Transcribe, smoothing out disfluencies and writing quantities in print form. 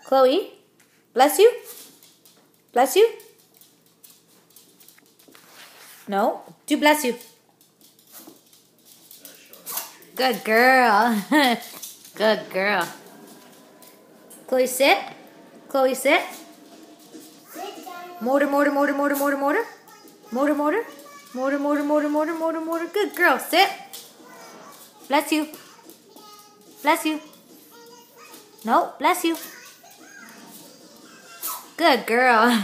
Chloe, bless you? Bless you? No, do bless you. Good girl. Good girl. Chloe, sit. Chloe, sit. Motor, motor, motor, motor, motor, motor. Motor, motor. Motor, motor, motor, motor, motor, motor. Good girl. Sit. Bless you. Bless you. No, bless you. Good girl.